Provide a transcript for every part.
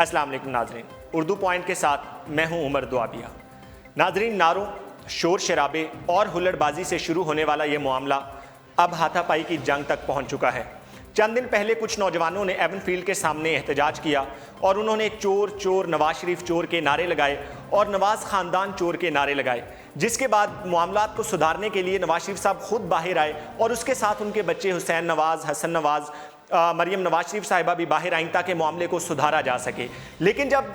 अस्सलाम वालेकुम नाजरीन, उर्दू पॉइंट के साथ मैं हूं उमर दुआबिया। नाजरीन, नारों, शोर शराबे और हुल्लड़बाजी से शुरू होने वाला ये मामला अब हाथापाई की जंग तक पहुंच चुका है। चंद दिन पहले कुछ नौजवानों ने एवनफील्ड के सामने एहतजाज किया और उन्होंने चोर चोर, नवाज शरीफ चोर के नारे लगाए और नवाज खानदान चोर के नारे लगाए, जिसके बाद मामलात को सुधारने के लिए नवाज शरीफ साहब खुद बाहर आए और उसके साथ उनके बच्चे हुसैन नवाज, हसन नवाज, मरियम नवाज शरीफ साहिबा भी बाहर आईं ताकि मामले को सुधारा जा सके। लेकिन जब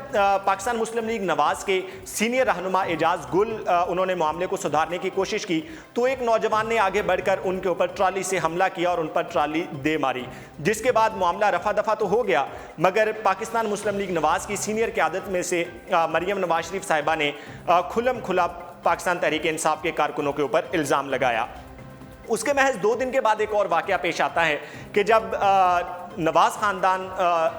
पाकिस्तान मुस्लिम लीग नवाज के सीनियर रहनुमा एजाज गुल उन्होंने मामले को सुधारने की कोशिश की तो एक नौजवान ने आगे बढ़कर उनके ऊपर ट्राली से हमला किया और उन पर ट्राली दे मारी, जिसके बाद मामला रफा दफा तो हो गया, मगर पाकिस्तान मुस्लिम लीग नवाज की सीनियर क़यादत में से मरियम नवाज शरीफ साहिबा ने खुल्लम खुला पाकिस्तान तहरीक इंसाफ के कारकुनों के ऊपर इल्ज़ाम लगाया। उसके महज 2 दिन के बाद एक और वाक़या पेश आता है कि जब नवाज ख़ानदान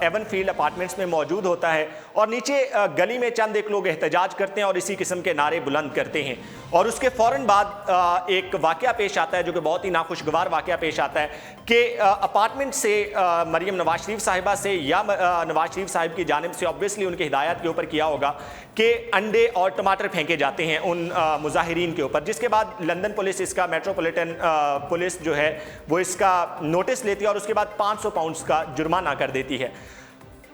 एवनफील्ड अपार्टमेंट्स में मौजूद होता है और नीचे गली में चंद एक लोग एहतजाज करते हैं और इसी किस्म के नारे बुलंद करते हैं, और उसके फ़ौरन बाद एक वाक़या पेश आता है जो कि बहुत ही नाखुशगवार वाक़या पेश आता है कि अपार्टमेंट से मरियम नवाज शरीफ साहिबा से या नवाज शरीफ साहिब की जानिब से ऑब्वियसली उनकी हिदायत के ऊपर किया होगा कि अंडे और टमाटर फेंके जाते हैं उन मुजाहिरीन के ऊपर, जिसके बाद लंदन पुलिस इसका मेट्रोपॉलिटन पुलिस जो है वो इसका नोटिस लेती है और उसके बाद 500 पाउंड्स का जुर्माना कर देती है।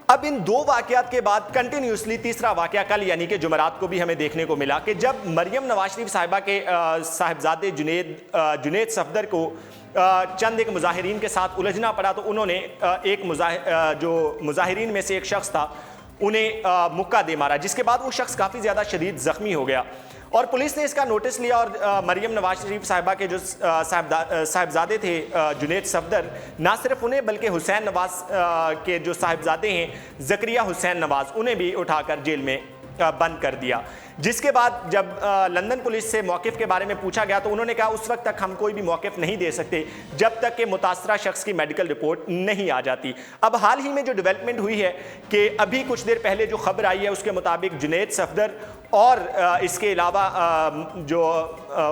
अब इन 2 वाक़यात के बाद कंटिन्यूसली तीसरा वाक़या कल यानी कि जुमेरात को भी हमें देखने को मिला कि जब मरियम नवाज शरीफ साहिबा के साहिबजादे जुनेद सफदर को चंद एक मुजाहिरीन के साथ उलझना पड़ा तो उन्होंने जो मुजाहिरीन में से एक शख्स था उन्हें मुक्का दे मारा, जिसके बाद वो शख्स काफ़ी ज़्यादा शदीद ज़ख्मी हो गया और पुलिस ने इसका नोटिस लिया और मरियम नवाज शरीफ साहिबा के जो साहिबजादे थे जुनेद सफदर, ना सिर्फ उन्हें बल्कि हुसैन नवाज के जो साहिबजादे हैं ज़करिया हुसैन नवाज, उन्हें भी उठाकर जेल में बंद कर दिया। जिसके बाद जब लंदन पुलिस से मौक़िफ़ के बारे में पूछा गया तो उन्होंने कहा उस वक्त तक हम कोई भी मौक़िफ़ नहीं दे सकते जब तक कि मुतासरा शख्स की मेडिकल रिपोर्ट नहीं आ जाती। अब हाल ही में जो डेवलपमेंट हुई है कि अभी कुछ देर पहले जो खबर आई है उसके मुताबिक जुनेद सफदर और इसके अलावा जो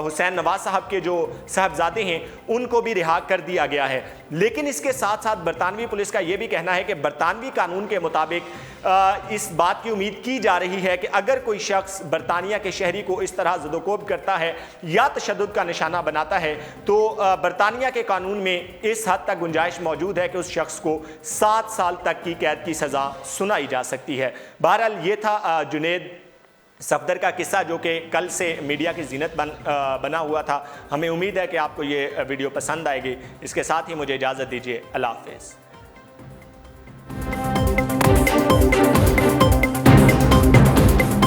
हुसैन नवाज साहब के जो साहबजादे हैं उनको भी रिहा कर दिया गया है। लेकिन इसके साथ साथ बरतानवी पुलिस का ये भी कहना है कि बरतानवी कानून के मुताबिक इस बात की उम्मीद की जा रही है कि अगर कोई शख्स बरतानिया के शहरी को इस तरह ज़दोकोब करता है या तशद्दुद का निशाना बनाता है तो बरतानिया के कानून में इस हद तक गुंजाइश मौजूद है कि उस शख्स को 7 साल तक की कैद की सज़ा सुनाई जा सकती है। बहरहाल ये था जुनेद सफदर का किस्सा जो कि कल से मीडिया की जीनत बना हुआ था। हमें उम्मीद है कि आपको ये वीडियो पसंद आएगी। इसके साथ ही मुझे इजाज़त दीजिए। अल्लाह हाफ़िज़।